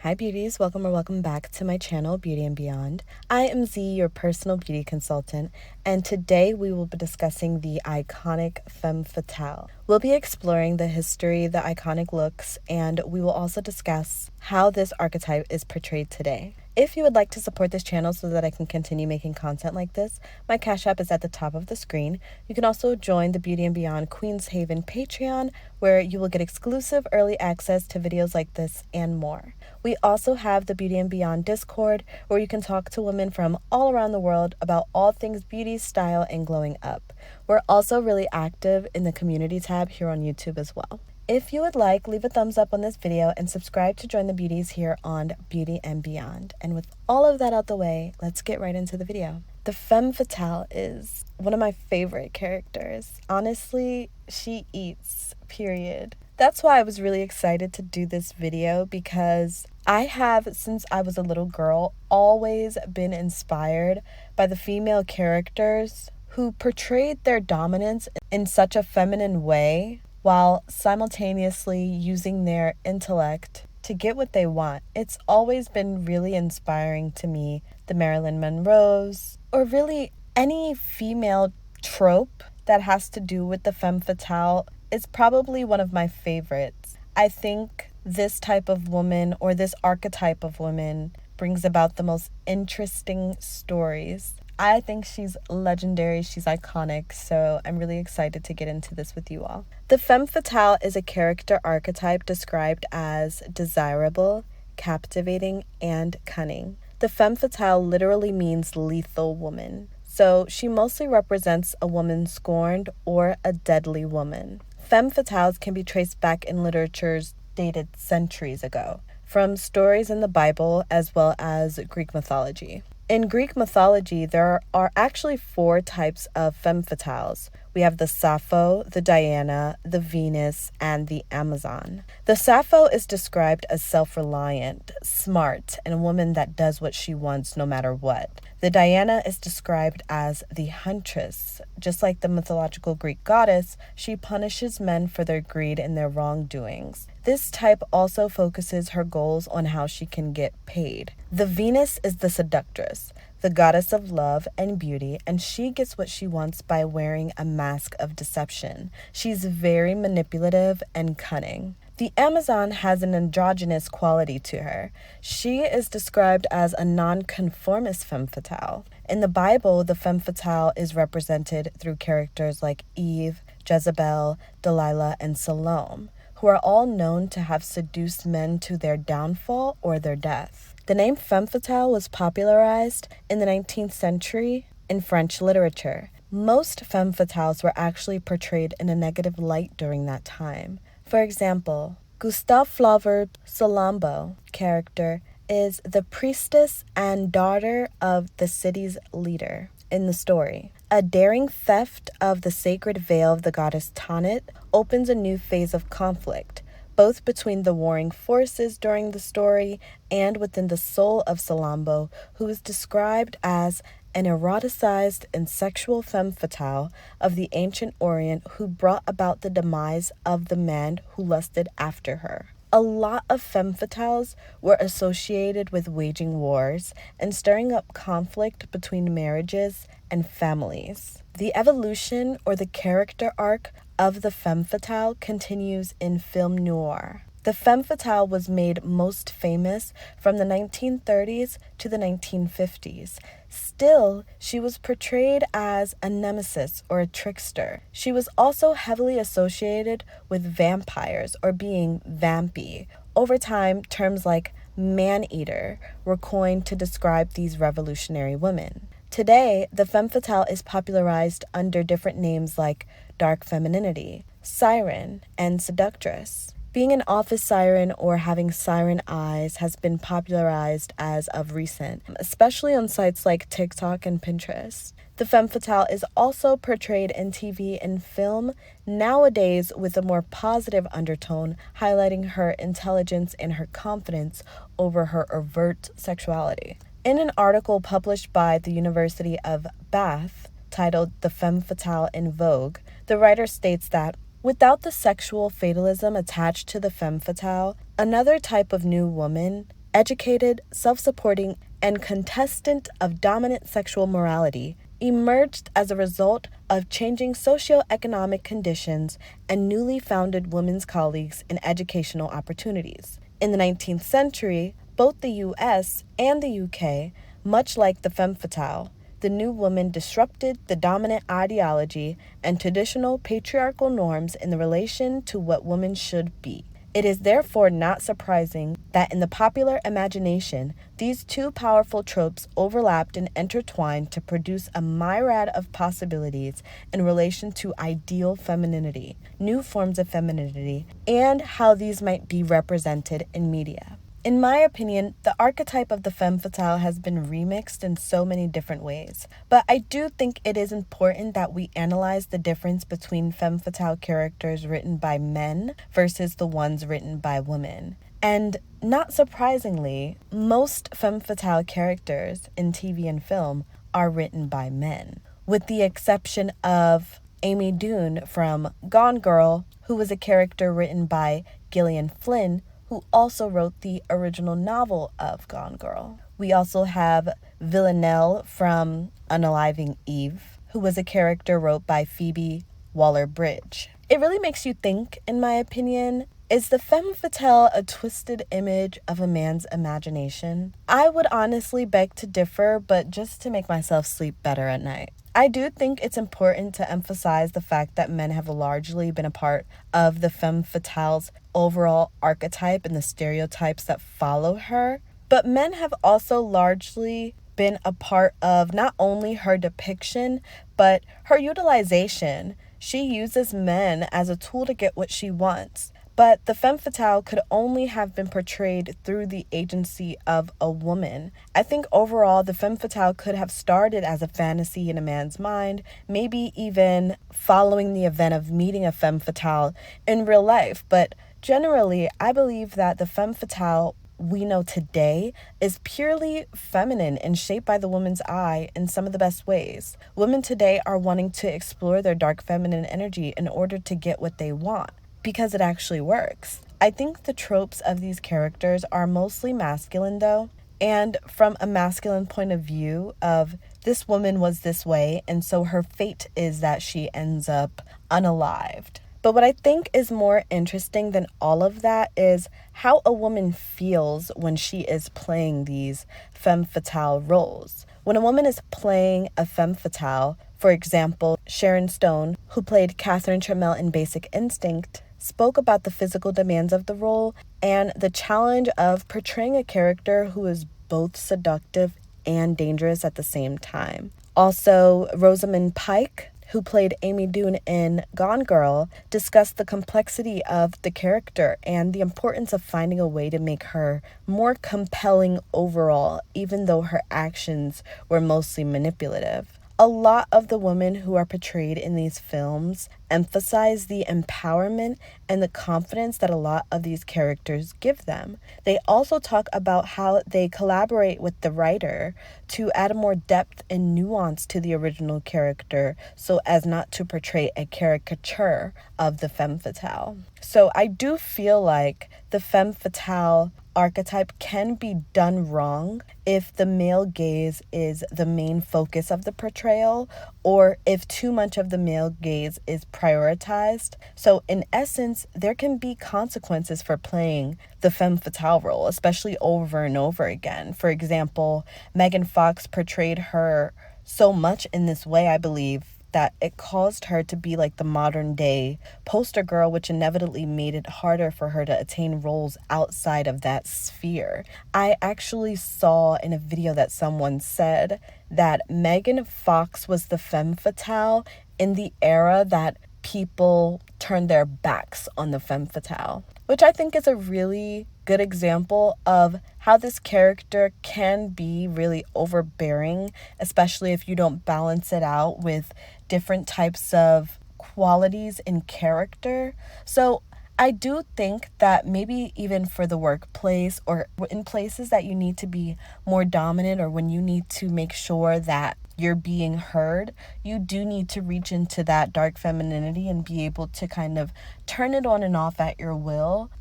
Hi beauties, welcome back to my channel, Beauty and Beyond. I am Z, your personal beauty consultant, and today we will be discussing the iconic Femme fatale. We'll be exploring the history, the iconic looks, and we will also discuss how this archetype is portrayed today. If you would like to support this channel so that I can continue making content like this, my Cash App is at the top of the screen. You can also join the Beauty and Beyond Queen's Haven Patreon, where you will get exclusive early access to videos like this and more. We also have the Beauty and Beyond Discord, where you can talk to women from all around the world about all things beauty, style, and glowing up. We're also really active in the community tab here on YouTube as well. If you would like, leave a thumbs up on this video and subscribe to join the beauties here on Beauty and Beyond. And with all of that out the way, let's get right into the video. The Femme fatale is one of my favorite characters. Honestly, she eats, period. That's why I was really excited to do this video, because I have, since I was a little girl, always been inspired by the female characters who portrayed their dominance in such a feminine way, while simultaneously using their intellect to get what they want. It's always been really inspiring to me. The Marilyn Monroes, or really any female trope that has to do with the femme fatale, is probably one of my favorites. I think this type of woman, or this archetype of woman, brings about the most interesting stories. I think she's legendary, she's iconic, so I'm really excited to get into this with you all. The femme fatale is a character archetype described as desirable, captivating, and cunning. The femme fatale literally means lethal woman, so she mostly represents a woman scorned or a deadly woman. Femme fatales can be traced back in literatures dated centuries ago, from stories in the Bible as well as Greek mythology. In Greek mythology, there are actually 4 types of femme fatales. We have the Sappho, the Diana, the Venus, and the Amazon. The Sappho is described as self-reliant, smart, and a woman that does what she wants no matter what. The Diana is described as the huntress. Just like the mythological Greek goddess, she punishes men for their greed and their wrongdoings. This type also focuses her goals on how she can get paid. The Venus is the seductress, the goddess of love and beauty, and she gets what she wants by wearing a mask of deception. She's very manipulative and cunning. The Amazon has an androgynous quality to her. She is described as a nonconformist femme fatale. In the Bible, the femme fatale is represented through characters like Eve, Jezebel, Delilah, and Salome, who are all known to have seduced men to their downfall or their death. The name femme fatale was popularized in the 19th century in French literature. Most femme fatales were actually portrayed in a negative light during that time. For example, Gustave Flaubert's Salammbô character is the priestess and daughter of the city's leader in the story. A daring theft of the sacred veil of the goddess Tanit opens a new phase of conflict, both between the warring forces during the story and within the soul of Salammbô, who is described as an eroticized and sexual femme fatale of the ancient Orient who brought about the demise of the man who lusted after her. A lot of femme fatales were associated with waging wars and stirring up conflict between marriages and families. The evolution or the character arc of the femme fatale continues in film noir. The femme fatale was made most famous from the 1930s to the 1950s. Still, she was portrayed as a nemesis or a trickster. She was also heavily associated with vampires or being vampy. Over time, terms like man-eater were coined to describe these revolutionary women. Today, the femme fatale is popularized under different names like dark femininity, siren, and seductress. Being an office siren or having siren eyes has been popularized as of recent, especially on sites like TikTok and Pinterest. The femme fatale is also portrayed in TV and film nowadays with a more positive undertone, highlighting her intelligence and her confidence over her overt sexuality. In an article published by the University of Bath titled "The Femme Fatale in Vogue," the writer states that without the sexual fatalism attached to the femme fatale, another type of new woman educated, self-supporting, and contestant of dominant sexual morality, emerged as a result of changing socioeconomic conditions and newly founded women's colleagues in educational opportunities. In the 19th century, both the US and the UK, much like the femme fatale, the new woman disrupted the dominant ideology and traditional patriarchal norms in the relation to what women should be. It is therefore not surprising that in the popular imagination, these two powerful tropes overlapped and intertwined to produce a myriad of possibilities in relation to ideal femininity, new forms of femininity, and how these might be represented in media. In my opinion, the archetype of the femme fatale has been remixed in so many different ways, but I do think it is important that we analyze the difference between femme fatale characters written by men versus the ones written by women. And not surprisingly, most femme fatale characters in TV and film are written by men, with the exception of Amy Doon from Gone Girl, who was a character written by Gillian Flynn, who also wrote the original novel of Gone Girl. We also have Villanelle from Unaliving Eve, who was a character wrote by Phoebe Waller-Bridge. It really makes you think, in my opinion, is the femme fatale a twisted image of a man's imagination? I would honestly beg to differ, but just to make myself sleep better at night. I do think it's important to emphasize the fact that men have largely been a part of the femme fatale's overall archetype and the stereotypes that follow her, but men have also largely been a part of not only her depiction, but her utilization. She uses men as a tool to get what she wants. But the femme fatale could only have been portrayed through the agency of a woman. I think overall, the femme fatale could have started as a fantasy in a man's mind, maybe even following the event of meeting a femme fatale in real life. But generally, I believe that the femme fatale we know today is purely feminine and shaped by the woman's eye in some of the best ways. Women today are wanting to explore their dark feminine energy in order to get what they want, because it actually works. I think the tropes of these characters are mostly masculine though, and from a masculine point of view of this woman was this way, and so her fate is that she ends up unalived. But what I think is more interesting than all of that is how a woman feels when she is playing these femme fatale roles. When a woman is playing a femme fatale, for example, Sharon Stone, who played Catherine Trammell in Basic Instinct, spoke about the physical demands of the role and the challenge of portraying a character who is both seductive and dangerous at the same time. Also, Rosamund Pike, who played Amy Doon in Gone Girl, discussed the complexity of the character and the importance of finding a way to make her more compelling overall, even though her actions were mostly manipulative. A lot of the women who are portrayed in these films emphasize the empowerment and the confidence that a lot of these characters give them. They also talk about how they collaborate with the writer to add more depth and nuance to the original character so as not to portray a caricature of the femme fatale. So I do feel like the femme fatale archetype can be done wrong if the male gaze is the main focus of the portrayal, or if too much of the male gaze is prioritized. So in essence, there can be consequences for playing the femme fatale role, especially over and over again. For example, Megan Fox portrayed her so much in this way, I believe, that it caused her to be like the modern day poster girl, which inevitably made it harder for her to attain roles outside of that sphere. I actually saw in a video that someone said that Megan Fox was the femme fatale in the era that people turned their backs on the femme fatale, which I think is a really good example of how this character can be really overbearing, especially if you don't balance it out with different types of qualities in character. So I do think that maybe even for the workplace or in places that you need to be more dominant, or when you need to make sure that you're being heard, you do need to reach into that dark femininity and be able to kind of turn it on and off at your will.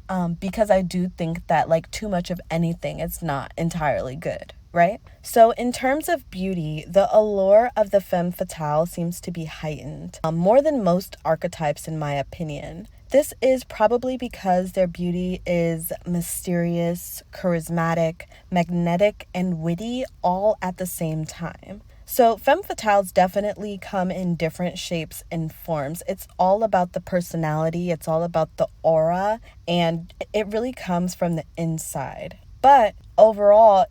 Because I do think that like too much of anything is not entirely good. Right? So in terms of beauty, the allure of the femme fatale seems to be heightened, more than most archetypes in my opinion. This is probably because their beauty is mysterious, charismatic, magnetic, and witty all at the same time. So femme fatales definitely come in different shapes and forms. It's all about the personality, it's all about the aura, and it really comes from the inside. But overall,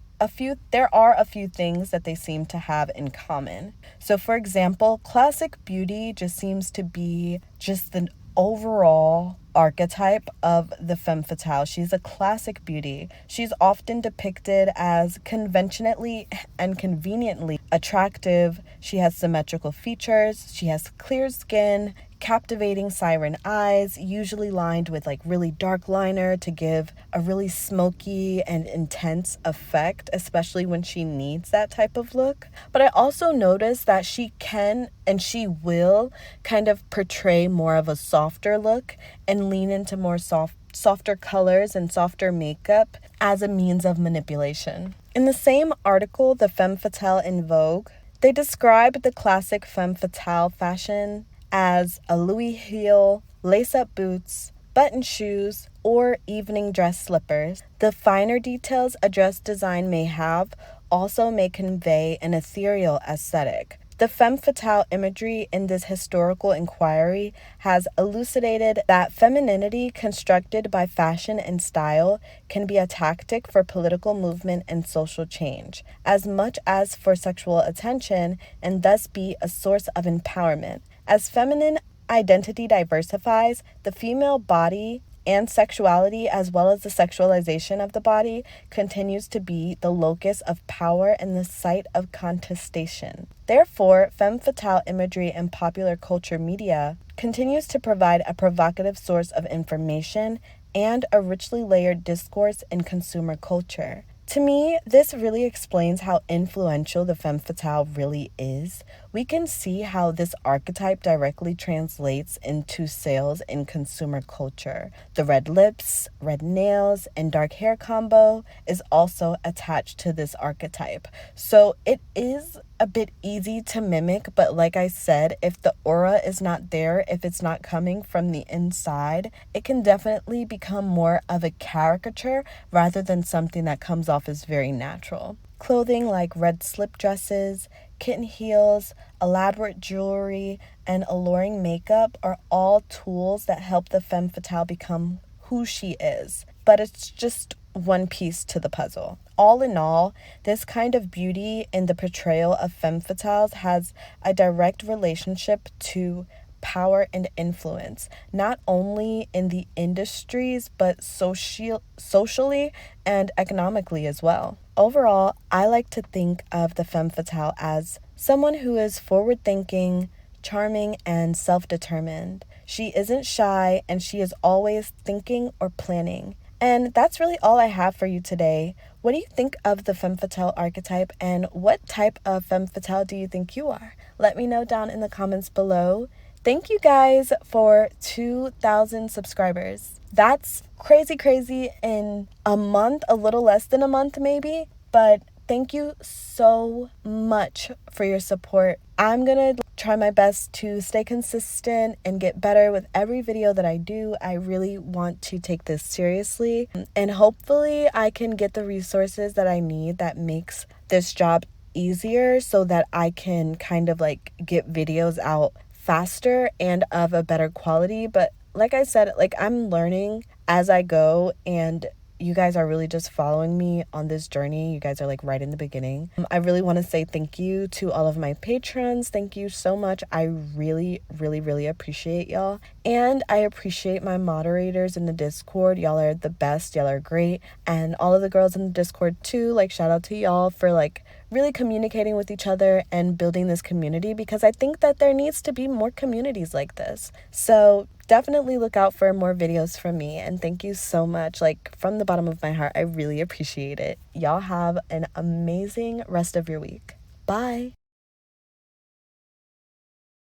there are a few things that they seem to have in common. So for example, classic beauty just seems to be just the overall archetype of the femme fatale. She's a classic beauty. She's often depicted as conventionally and conveniently attractive. She has symmetrical features. She has clear skin, captivating siren eyes, usually lined with like really dark liner to give a really smoky and intense effect, especially when she needs that type of look. But I also noticed that she can and she will kind of portray more of a softer look and lean into more softer colors and softer makeup as a means of manipulation. In the same article, The Femme Fatale in Vogue, they described the classic femme fatale fashion as a Louis heel, lace-up boots, button shoes, or evening dress slippers. The finer details a dress design may have also may convey an ethereal aesthetic. The femme fatale imagery in this historical inquiry has elucidated that femininity constructed by fashion and style can be a tactic for political movement and social change, as much as for sexual attention, and thus be a source of empowerment. As feminine identity diversifies, the female body and sexuality, as well as the sexualization of the body, continues to be the locus of power and the site of contestation. Therefore, femme fatale imagery in popular culture media continues to provide a provocative source of information and a richly layered discourse in consumer culture. To me, this really explains how influential the femme fatale really is. We can see how this archetype directly translates into sales in consumer culture. The red lips, red nails, and dark hair combo is also attached to this archetype. So it is a bit easy to mimic, but like I said, if the aura is not there, if it's not coming from the inside, it can definitely become more of a caricature rather than something that comes off as very natural. Clothing like red slip dresses, kitten heels, elaborate jewelry, and alluring makeup are all tools that help the femme fatale become who she is. But it's just one piece to the puzzle. All in all, this kind of beauty in the portrayal of femme fatales has a direct relationship to power and influence, not only in the industries, but socially and economically as well. Overall, I like to think of the femme fatale as someone who is forward-thinking, charming, and self-determined. She isn't shy, and she is always thinking or planning. And that's really all I have for you today. What do you think of the femme fatale archetype, and what type of femme fatale do you think you are? Let me know down in the comments below. Thank you guys for 2,000 subscribers. That's crazy in a month, a little less than a month maybe, but thank you so much for your support. I'm gonna try my best to stay consistent and get better with every video that I do. I really want to take this seriously, and hopefully I can get the resources that I need that makes this job easier so that I can kind of like get videos out faster and of a better quality. But like I said, like I'm learning as I go, and you guys are really just following me on this journey. You guys are like right in the beginning. I really want to say thank you to all of my patrons. Thank you so much. I really appreciate y'all. And I appreciate my moderators in the Discord. Y'all are the best. Y'all are great. And all of the girls in the Discord too. Like shout out to y'all for like really communicating with each other and building this community, because I think that there needs to be more communities like this. So definitely look out for more videos from me, and thank you so much. Like, from the bottom of my heart, I really appreciate it. Y'all have an amazing rest of your week. Bye.